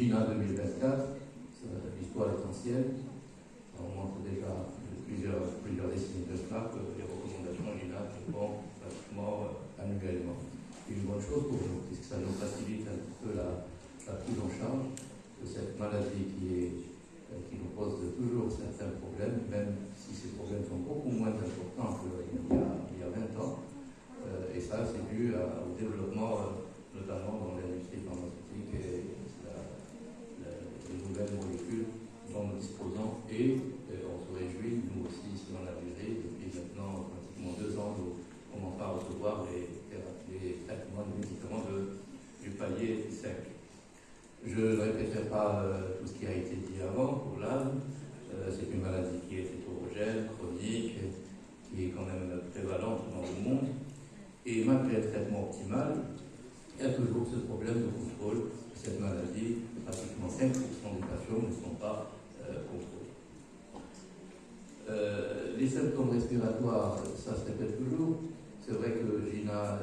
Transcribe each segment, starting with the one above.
GINA 2024, l'histoire est ancienne. On montre déjà plusieurs décennies de cela que les recommandations GINA répondent pratiquement annuellement. C'est une bonne chose pour nous, puisque ça nous facilite un petit peu la prise en charge de cette maladie qui nous pose toujours certains problèmes, même si ces problèmes sont beaucoup moins importants qu'il y a 20 ans. Et ça, c'est dû au développement, notamment dans l'industrie pharmaceutique et les nouvelles molécules dont nous disposons. Et on se réjouit, nous aussi, ici en Algérie, depuis maintenant pratiquement 2 ans, nous commençons à recevoir les traitements, les médicaments du palier 5. Je ne répéterai pas tout ce qui a été dit avant pour l'asthme. C'est une maladie qui est hétérogène, chronique, qui est quand même prévalente dans le monde. Et malgré le traitement optimal, il y a toujours ce problème de contrôle de cette maladie. Pratiquement 5% des patients ne sont pas contrôlés. Les symptômes respiratoires, ça se répète toujours. C'est vrai que GINA,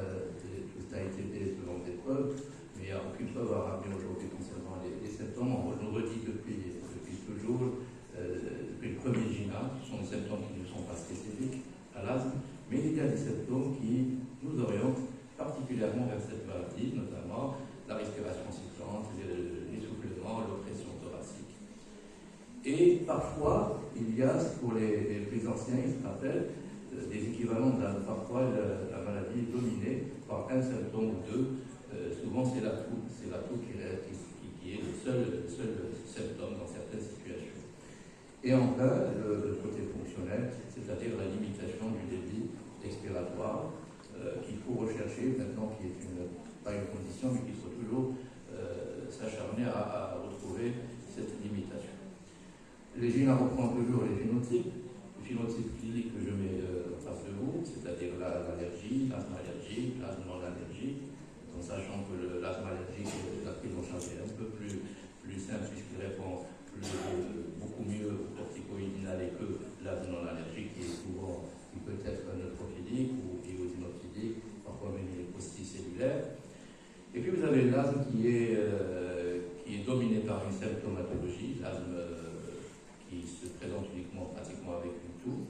tout ça a été fait selon des preuves, mais il n'y a aucune preuve à ramener aujourd'hui concernant les symptômes. On nous redit depuis toujours, depuis le premier GINA, ce sont des symptômes qui ne sont pas spécifiques à l'asthme, mais il y a des symptômes qui nous orientent particulièrement vers cette maladie, notamment la respiration sifflante, l'essoufflement, l'oppression thoracique. Et parfois, il y a, pour les plus anciens, ils se rappellent, des équivalents de l'asthme. Parfois, la maladie est dominée par un symptôme ou deux. Souvent, c'est la toux. C'est la toux qui est le seul symptôme dans certaines situations. Et enfin, le côté fonctionnel, c'est-à-dire la limitation du débit expiratoire qu'il faut rechercher maintenant, qui est pas une condition, mais qu'il faut toujours s'acharner à retrouver cette limitation. Les GINA reprend toujours les phénotypes. Le phénotype clinique que je mets en face de vous, c'est-à-dire l'allergie, l'asthme allergique, l'asthme non allergique, en sachant que l'asthme allergique, la prise en charge est un peu plus simple puisqu'il répond beaucoup mieux aux corticoïdes inhalés que l'asthme non allergique qui peut être neutrophilique ou éosinophilique, parfois même il est posticellulaire. Et puis vous avez l'asthme qui est dominé par une symptomatologie, l'asthme qui se présente uniquement pratiquement avec une toux.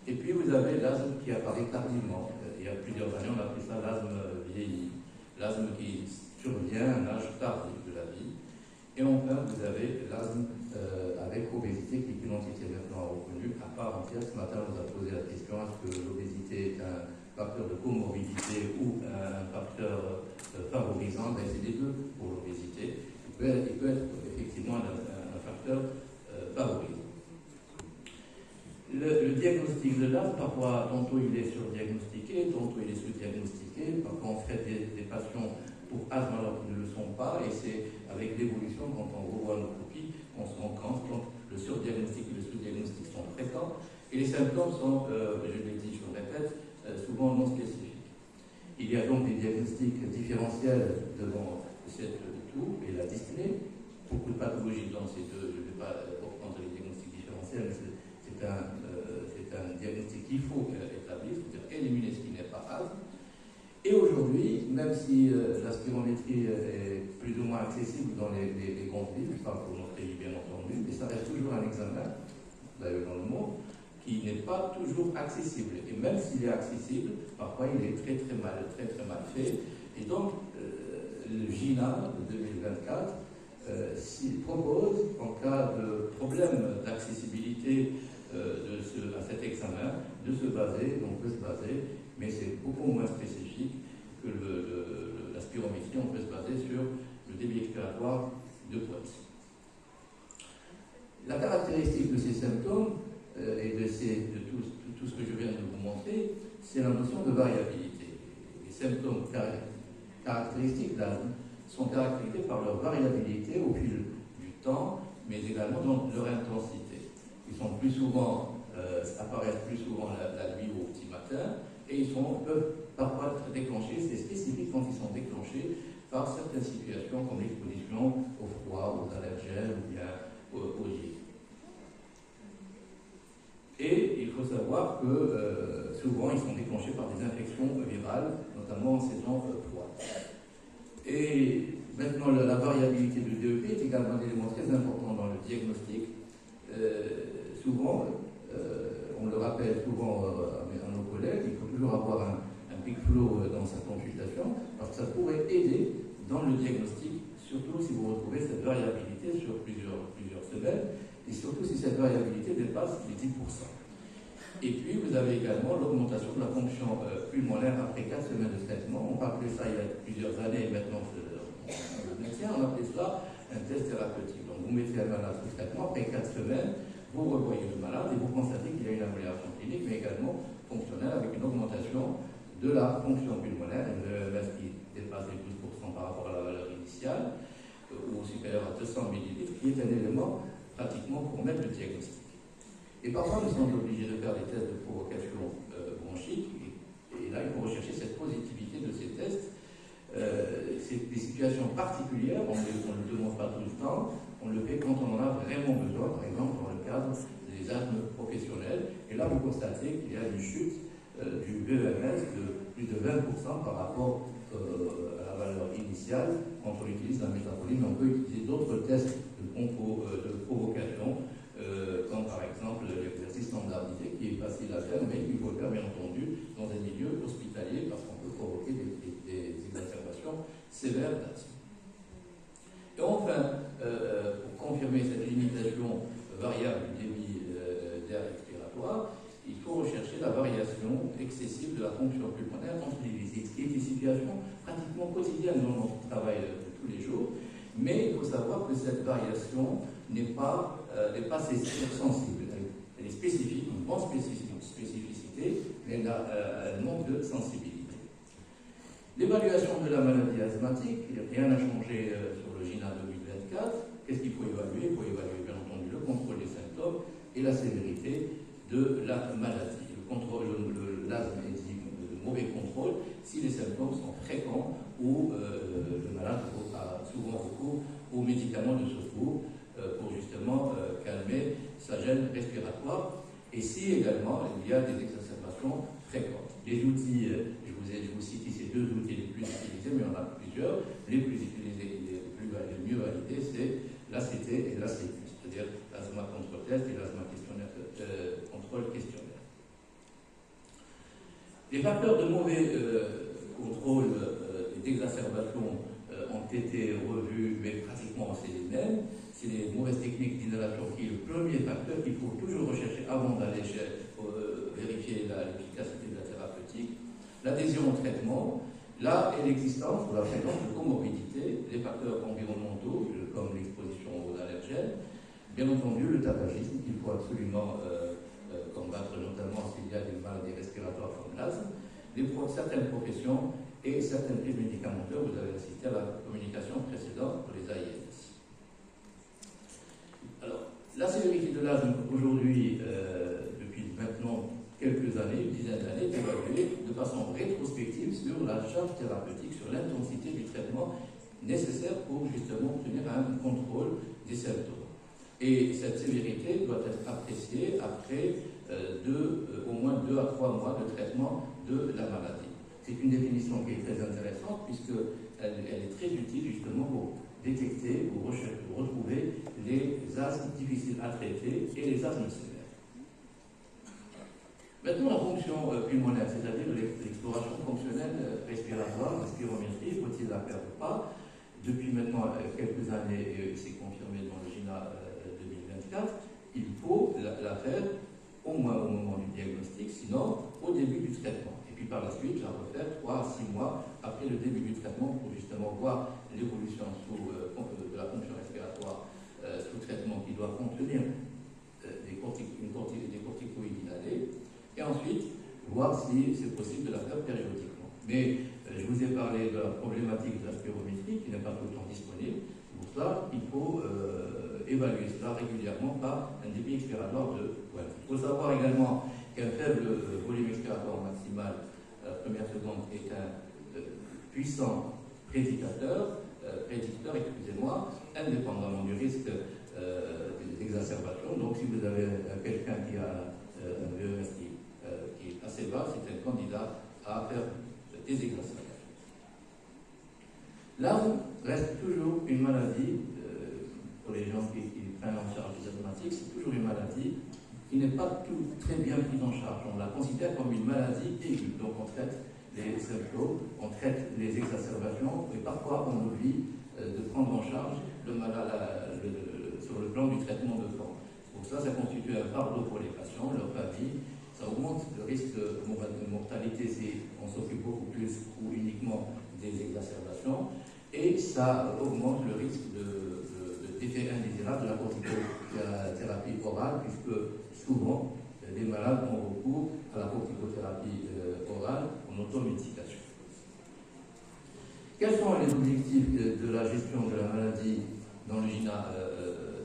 Et puis vous avez l'asthme qui apparaît tardivement. Il y a plusieurs années, on appelle ça l'asthme vieilli. L'asthme qui survient à un âge tardif de la vie. Et enfin, vous avez l'asthme avec obésité, qui est une entité maintenant reconnue à part entière. Ce matin, on nous a posé la question, est-ce que l'obésité est un facteur de comorbidité ou un facteur favorisant? Ben, c'est les deux pour l'obésité. Il peut être effectivement un facteur favorisant. Le diagnostic de l'asthme, parfois, tantôt il est surdiagnostiqué, tantôt il est sous-diagnostiqué. Parfois, on traite des patients pour asthme alors qu'ils ne le sont pas, et c'est avec l'évolution, quand on revoit nos copies, on se rend compte que le surdiagnostic et le sous-diagnostic sont fréquents, et les symptômes sont, je l'ai dit, je le répète, souvent non spécifiques. Il y a donc des diagnostics différentiels devant cette toux et la dyspnée. Beaucoup de pathologies dans ces deux, je ne vais pas reprendre les diagnostics différentiels, mais c'est un diagnostic qu'il faut établir, c'est-à-dire éliminer ce qui n'est pas asthme. Et aujourd'hui, même si la spirométrie est plus ou moins accessible dans les grandes villes, je parle pour notre pays bien entendu, mais ça reste toujours un examen, d'ailleurs dans le monde, qui n'est pas toujours accessible. Et même s'il est accessible, parfois il est très mal fait. Et donc, le GINA de 2024 s'il propose, en cas de problème d'accessibilité à cet examen, de se baser, on peut se baser, mais c'est beaucoup moins spécifique que la spirométrie, on peut se baser sur le débit expiratoire de Poix. La caractéristique de ces symptômes et de tout ce que je viens de vous montrer, c'est la notion de variabilité. Les symptômes caractéristiques d'asthme sont caractérisés par leur variabilité au fil du temps, mais également dans leur intensité. Ils sont plus souvent, apparaissent plus souvent la nuit ou au petit matin, et ils peuvent parfois être déclenchés, c'est spécifique quand ils sont déclenchés par certaines situations comme l'exposition au froid, aux allergènes ou bien aux gifles. Et il faut savoir que souvent ils sont déclenchés par des infections virales, notamment en saison froide. Et Maintenant, la variabilité du DEP est également un élément très important dans le diagnostic. Souvent, on le rappelle souvent à nos collègues, il faut toujours avoir un peak flow dans sa consultation, parce que ça pourrait aider dans le diagnostic, surtout si vous retrouvez cette variabilité sur plusieurs semaines, et surtout si cette variabilité dépasse les 10%. Et puis, vous avez également l'augmentation de la fonction pulmonaire après 4 semaines de traitement. On rappelait ça il y a plusieurs années, maintenant le maintient, on appelait ça un test thérapeutique. Donc, vous mettez un malade sous traitement, après 4 semaines, vous revoyez le malade et vous constatez qu'il y a une amélioration clinique, mais également fonctionnelle, avec une augmentation de la fonction pulmonaire, une EMS qui dépasse les 12% par rapport à la valeur initiale, ou supérieure à 200 ml, qui est un élément pratiquement pour mettre le diagnostic. Et parfois, nous sommes obligés de faire des tests de provocation bronchique, et là, il faut rechercher cette positivité de ces tests. C'est des situations particulières, on ne le demande pas tout le temps, on le fait quand on en a vraiment besoin, par exemple dans le cadre des asthmes professionnels. Et là, vous constatez qu'il y a une chute du BEMS de plus de 20% par rapport à la valeur initiale quand on utilise la métaboline. On peut utiliser d'autres tests de provocation, comme par exemple l'exercice standardisé qui est facile à faire, mais qu'il faut faire bien entendu dans un milieu hospitalier parce qu'on peut provoquer des exacerbations sévères d'asthme. Et enfin, pour confirmer cette limitation variable du débit d'air expiratoire, il faut rechercher la variation excessive de la fonction pulmonaire entre les visites, qui est une situation pratiquement quotidienne dans notre travail de tous les jours. Mais il faut savoir que cette variation n'est pas sensible. Elle est spécifique, une grande spécificité, mais elle manque de sensibilité. L'évaluation de la maladie asthmatique, rien n'a changé sur le GINA 2024. Qu'est-ce qu'il faut évaluer? Il faut évaluer bien entendu le contrôle des symptômes et la sévérité de la maladie. Le contrôle, l'asthme est dit de mauvais contrôle si les symptômes sont fréquents ou le malade a souvent recours aux médicaments de secours pour justement calmer sa gêne respiratoire, et si également il y a des exacerbations fréquentes. Les outils, je vous cite ici deux outils les plus utilisés, mais il y en a plusieurs. Les plus utilisés, les mieux validés, c'est l'ACT et l'ACQ, c'est-à-dire l'asthma contre-test et l'asthma contrôle questionnaire. Les facteurs de mauvais contrôle et d'exacerbation ont été revus, mais pratiquement c'est les mêmes. C'est les mauvaises techniques d'inhalation qui est le premier facteur qu'il faut toujours rechercher avant d'aller vérifier l'efficacité de la thérapeutique. L'adhésion au traitement, là, et l'existence ou la présence de comorbidités, les facteurs environnementaux, comme l'exposition aux allergènes, bien entendu le tabagisme, qu'il faut absolument combattre, notamment s'il y a des maladies respiratoires comme l'asthme, certaines professions et certaines prises médicamenteuses. Vous avez cité à la communication précédente pour les AIS. Alors, la sévérité de l'asthme aujourd'hui, depuis maintenant quelques années, une dizaine d'années, est évaluée de façon rétrospective sur la charge thérapeutique, sur l'intensité du traitement nécessaire pour justement obtenir un contrôle des symptômes. Et cette sévérité doit être appréciée après au moins 2 à 3 mois de traitement de la maladie. C'est une définition qui est très intéressante puisqu'elle est très utile justement pour détecter ou retrouver les asthmes difficiles à traiter et les asthmes sévères. Maintenant, la fonction pulmonaire, c'est-à-dire l'exploration fonctionnelle respiratoire, respirométrie, faut-il la faire ou pas? Depuis maintenant quelques années, et c'est confirmé dans le GINA 2024, il faut la faire au moins au moment du diagnostic, sinon au début du traitement. Et puis par la suite, la refaire 3 à 6 mois après le début du traitement pour justement voir l'évolution de la fonction respiratoire sous traitement qui doit contenir des corticoïdes inhalés, et ensuite voir si c'est possible de la faire périodiquement. Mais je vous ai parlé de la problématique de la spirométrie qui n'est pas tout le temps disponible. Pour cela, il faut évaluer cela régulièrement par un débit expiratoire de pointe. Il faut savoir également qu'un faible volume expiratoire maximal à la première seconde est un puissant prédicteur, indépendamment du risque d'exacerbation. Donc si vous avez quelqu'un qui a un VES qui est assez bas, c'est un candidat à faire des exacerbations. L'asthme reste toujours une maladie, pour les gens qui prennent en charge les asthmatiques, c'est toujours une maladie qui n'est pas très bien prise en charge. On la considère comme une maladie aiguë. Donc on traite les symptômes, on traite les exacerbations, et parfois on oublie de prendre en charge le malade sur le plan du traitement de fond. Pour ça, ça constitue un fardeau pour les patients, leur famille. Ça augmente le risque de mortalité si on s'occupe beaucoup plus ou uniquement des exacerbations. Et ça augmente le risque d'effet indésirable de la corticothérapie orale, puisque souvent les malades ont recours à la corticothérapie orale en automédication. Quels sont les objectifs de la gestion de la maladie dans le GINA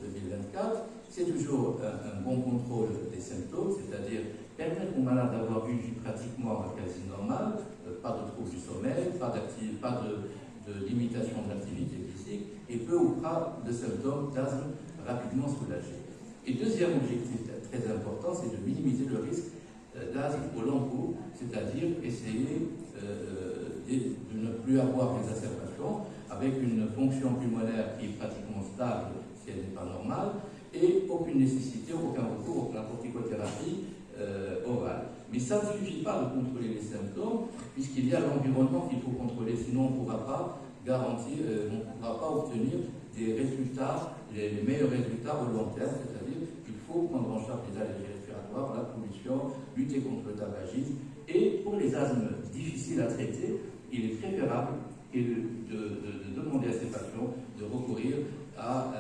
2024? C'est toujours un bon contrôle des symptômes, c'est-à-dire permettre aux malades d'avoir une vie pratiquement quasi normale, pas de troubles du sommeil, pas de limitation de l'activité physique et peu ou pas de symptômes d'asthme rapidement soulagés. Et deuxième objectif très important, c'est de minimiser le risque d'asthme au long cours, c'est-à-dire essayer de ne plus avoir d'exacerbation avec une fonction pulmonaire qui est pratiquement stable si elle n'est pas normale et aucune nécessité, aucun recours à la corticothérapie orale. Mais ça ne suffit pas de contrôler les symptômes, puisqu'il y a l'environnement qu'il faut contrôler, sinon on ne pourra pas garantir, on ne pourra pas obtenir des résultats, les meilleurs résultats au long terme, c'est-à-dire qu'il faut prendre en charge les allergies respiratoires, la pollution, lutter contre le tabagisme, et pour les asthmes difficiles à traiter, il est préférable de demander à ces patients de recourir à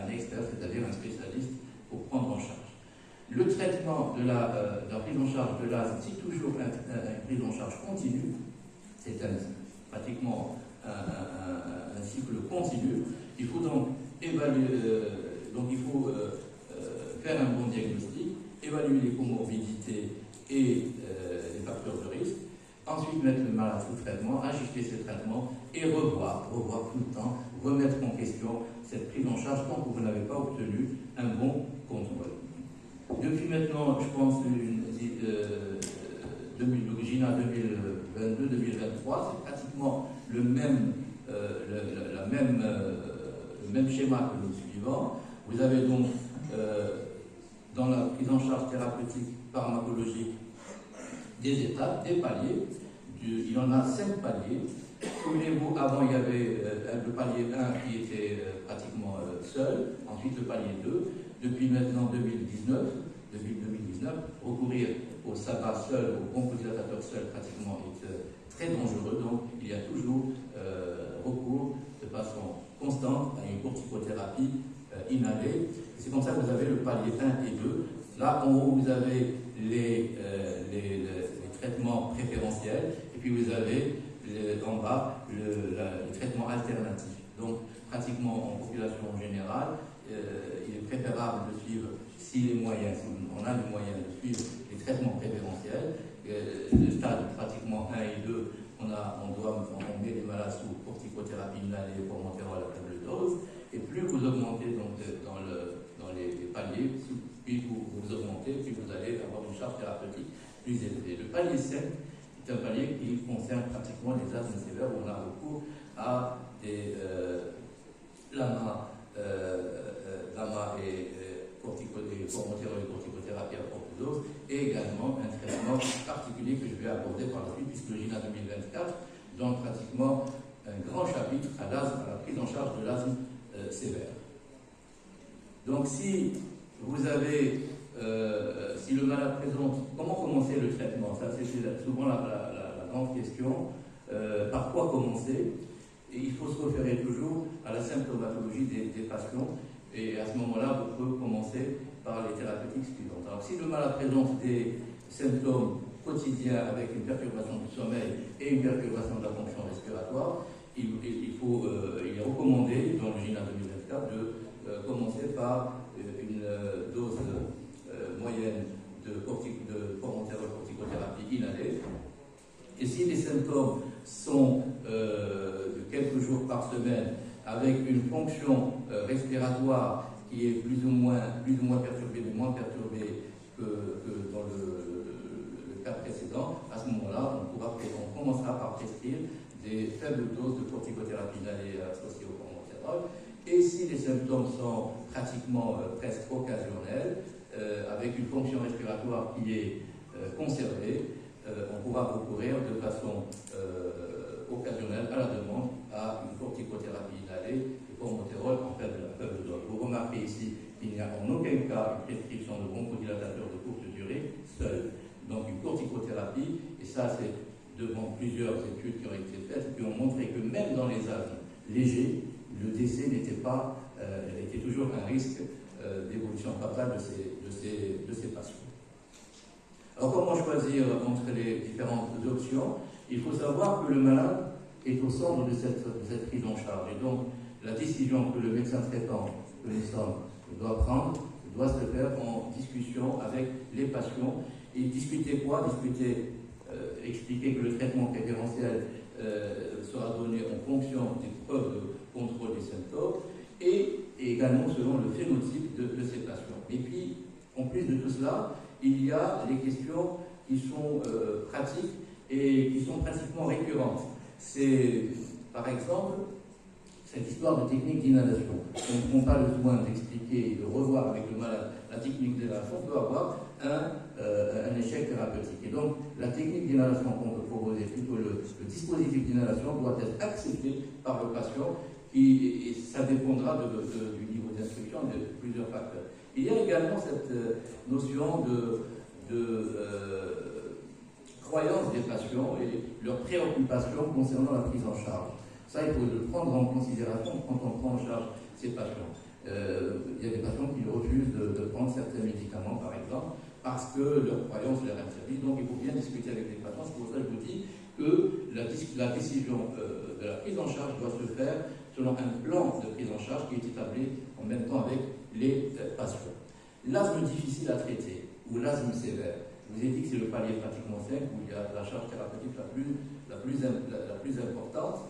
un expert, c'est-à-dire un spécialiste, pour prendre en charge. Le traitement de la prise en charge de l'asthme, c'est toujours une prise en charge continue. C'est pratiquement un cycle continu. Il faut donc évaluer, faire un bon diagnostic, évaluer les comorbidités et les facteurs de risque. Ensuite, mettre le malade sous traitement, ajuster ses traitements et revoir tout le temps, remettre en question cette prise en charge tant que vous n'avez pas obtenu un bon contrôle. Depuis maintenant, je pense, le GINA 2022-2023, c'est pratiquement le même schéma que nous suivons. Vous avez donc, dans la prise en charge thérapeutique pharmacologique, des étapes, des paliers. Il y en a 5 paliers. Souvenez-vous, avant, il y avait le palier 1 qui était pratiquement seul, ensuite le palier 2. Depuis maintenant 2019, recourir au sabbat seul, au bronchodilatateur seul, pratiquement est très dangereux. Donc, il y a toujours recours de façon constante à une corticothérapie inhalée. C'est comme ça que vous avez le palier 1 et 2. Là, en haut, vous avez les traitements préférentiels, et puis vous avez en bas les traitements alternatifs. Donc, pratiquement en population générale, il est préférable de suivre, si on a les moyens de suivre les traitements préférentiels. Le stade pratiquement 1 et 2, on met les malades sous corticothérapie inhalée pour monter à la faible dose, et plus vous augmentez donc, dans les paliers, plus vous augmentez, plus vous allez avoir une charge thérapeutique plus élevée. Le palier 7 est un palier qui concerne pratiquement les asthmes sévères où on a recours à des LAMA et corticothérapie à forte dose, et également un traitement particulier que je vais aborder par la suite, puisque le GINA 2024 donne pratiquement un grand chapitre à la prise en charge de l'asthme sévère. Donc si vous avez, si le malade présente, comment commencer le traitement? Ça c'est souvent la grande question. Par quoi commencer? Et il faut se référer toujours à la symptomatologie des patients, et à ce moment-là, vous pouvez commencer par les thérapeutiques suivantes. Alors, si le malade présente des symptômes quotidiens avec une perturbation du sommeil et une perturbation de la fonction respiratoire, il est recommandé, dans le GINA 2024, de commencer par une dose moyenne de corticothérapie inhalée. Et si les symptômes sont de quelques jours par semaine, avec une fonction respiratoire qui est plus ou moins perturbée, mais moins perturbée que dans le cas précédent, à ce moment-là, on commencera par prescrire des faibles doses de corticothérapie inhalée associées au formoterol. Et si les symptômes sont pratiquement presque occasionnels, avec une fonction respiratoire qui est conservée, on pourra recourir de façon occasionnelle à la demande à une corticothérapie inhalée de formoterol en faible dose. Vous remarquez ici qu'il n'y a en aucun cas une prescription de bronchodilatateurs de courte durée seul. Donc une corticothérapie, et ça c'est devant plusieurs études qui ont été faites, qui ont montré que même dans les asthmes légers, le décès était toujours un risque d'évolution fatale de ces patients. Alors comment choisir entre les différentes options? Il faut savoir que le malade est au centre de cette prise en charge. Et donc la décision que le médecin traitant que nous sommes doit prendre doit se faire en discussion avec les patients. Et discuter quoi? Expliquer que le traitement préférentiel sera donné en fonction des preuves de contrôle des symptômes et également selon le phénotype de ces patients. Et puis, en plus de tout cela, il y a les questions qui sont pratiques et qui sont pratiquement récurrentes. C'est, par exemple, cette histoire de technique d'inhalation. On ne prend pas le soin d'expliquer et de revoir avec le malade la technique d'inhalation, peut avoir un échec thérapeutique. Et donc, la technique d'inhalation qu'on peut proposer, plutôt le dispositif d'inhalation, doit être accepté par le patient et ça dépendra du niveau d'instruction de plusieurs facteurs. Il y a également cette notion de croyance des patients et leur préoccupation concernant la prise en charge. Ça, il faut le prendre en considération quand on prend en charge ces patients. Il y a des patients qui refusent de prendre certains médicaments, par exemple, parce que leur croyance leur interdit. Donc, il faut bien discuter avec les patients. C'est pour ça que je vous dis que la décision de la prise en charge doit se faire selon un plan de prise en charge qui est établi en même temps avec les patients. L'asthme difficile à traiter ou l'asthme sévère, je vous ai dit que c'est le palier pratiquement 5 où il y a la charge thérapeutique la plus importante.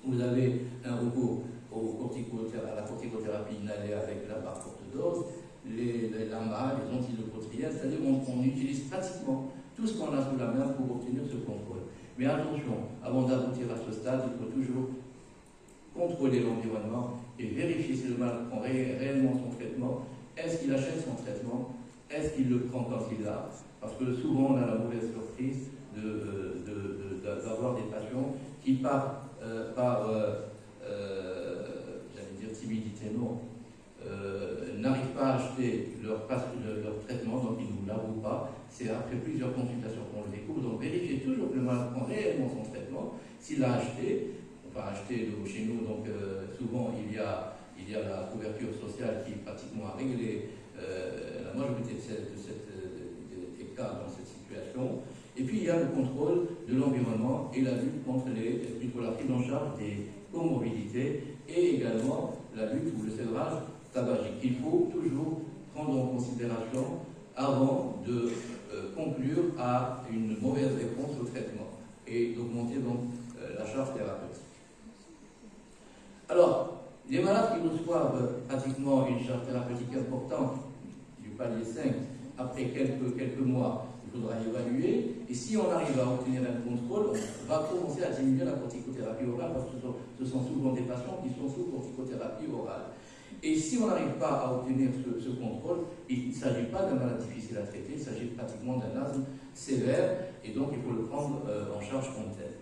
Vous avez un recours à la corticothérapie inhalée avec la barre courte dose, les LAMA, les antilopotriens, c'est-à-dire on utilise pratiquement tout ce qu'on a sous la main pour obtenir ce contrôle. Mais attention, avant d'aboutir à ce stade, il faut toujours contrôler l'environnement et vérifier si le malade prend réellement son traitement. Est-ce qu'il achète son traitement? Est-ce qu'il le prend quand il l'a? Parce que souvent on a la mauvaise surprise d'avoir des patients qui partent par, j'allais dire timidité, non, n'arrivent pas à acheter leur traitement, donc ils ne nous l'avouent pas. C'est après plusieurs consultations qu'on le découvre. Donc vérifiez toujours que le malade prend réellement son traitement. S'il l'a acheté, on va acheter chez nous, donc souvent il y a la couverture sociale qui pratiquement a réglé la majorité des cas dans cette situation. Et puis il y a le contrôle de l'environnement et la lutte contre la prise en charge des comorbidités et également la lutte ou le sévrage tabagique. Il faut toujours prendre en considération avant de conclure à une mauvaise réponse au traitement et d'augmenter donc la charge thérapeutique. Alors, les malades qui reçoivent pratiquement une charge thérapeutique importante du palier 5 après quelques mois, il faudra évaluer, et si on arrive à obtenir un contrôle, on va commencer à diminuer la corticothérapie orale, parce que ce sont souvent des patients qui sont sous corticothérapie orale. Et si on n'arrive pas à obtenir ce contrôle, il ne s'agit pas d'un malade difficile à traiter, il s'agit pratiquement d'un asthme sévère, et donc il faut le prendre en charge comme tel.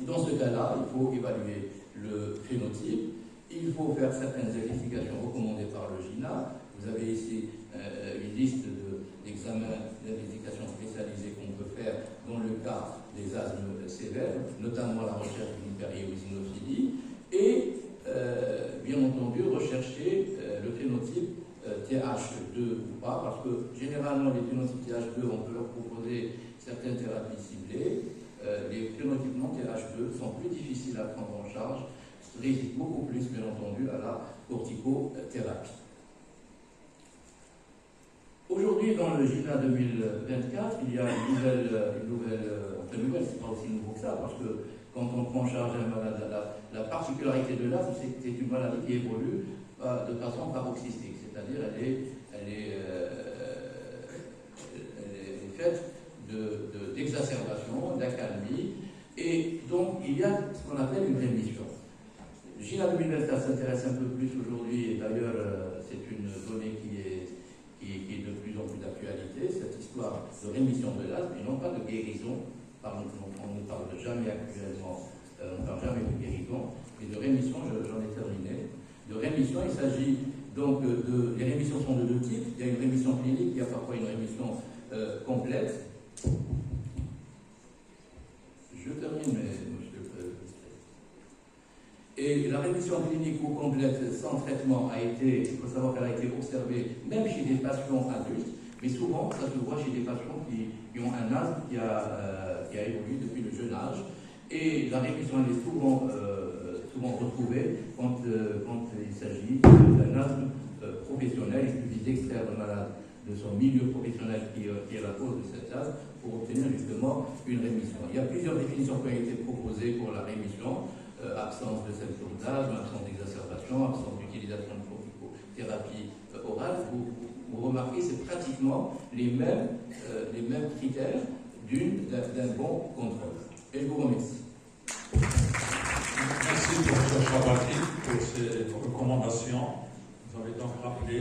Et dans ce cas-là, il faut évaluer le phénotype, il faut faire certaines investigations recommandées par le GINA. Vous avez ici une liste d'examens d'investigation spécialisés qu'on peut faire dans le cas des asthmes sévères, notamment la recherche d'une hyperéosinophilie, et bien entendu rechercher le phénotype TH2 ou pas, parce que généralement les phénotypes TH2, on peut leur proposer certaines thérapies ciblées. Les phénotypes non TH2 sont plus difficiles à prendre en charge, résistent beaucoup plus, bien entendu, à la corticothérapie. Aujourd'hui, dans le GINA 2024, il y a une nouvelle, c'est pas aussi nouveau que ça, parce que quand on prend en charge un malade, la particularité de l'asthme, c'est que c'est une maladie qui évolue de façon paroxystique, c'est-à-dire elle est faite d'exacerbation, d'accalmie, Et donc, il y a ce qu'on appelle une rémission. GINA 2024 s'intéresse un peu plus aujourd'hui, et d'ailleurs, c'est une donnée qui est de plus en plus d'actualité, cette histoire de rémission de l'asthme, et non pas de guérison. On ne parle jamais actuellement, on ne parle jamais de guérison, mais de rémission, j'en ai terminé. De rémission, il s'agit donc les rémissions sont de deux types. Il y a une rémission clinique, il y a parfois une rémission complète. Je termine, monsieur le Président. Et la rémission clinique ou complète sans traitement il faut savoir qu'elle a été observée même chez des patients adultes, mais souvent ça se voit chez des patients qui ont un asthme qui a évolué depuis le jeune âge. Et la rémission elle est souvent retrouvée quand il s'agit d'un asthme professionnel. Il suffit d'extraire le malade de son milieu professionnel qui est la cause de cet asthme pour obtenir justement une rémission. Il y a plusieurs définitions qui ont été proposées pour la rémission. Absence de symptômes d'asthme, absence d'exacerbation, absence d'utilisation de corticothérapie orale. Vous remarquez, c'est pratiquement les mêmes critères d'un bon contrôle. Et je vous remercie. Merci, professeur Chabati, pour ces recommandations. Vous avez donc rappelé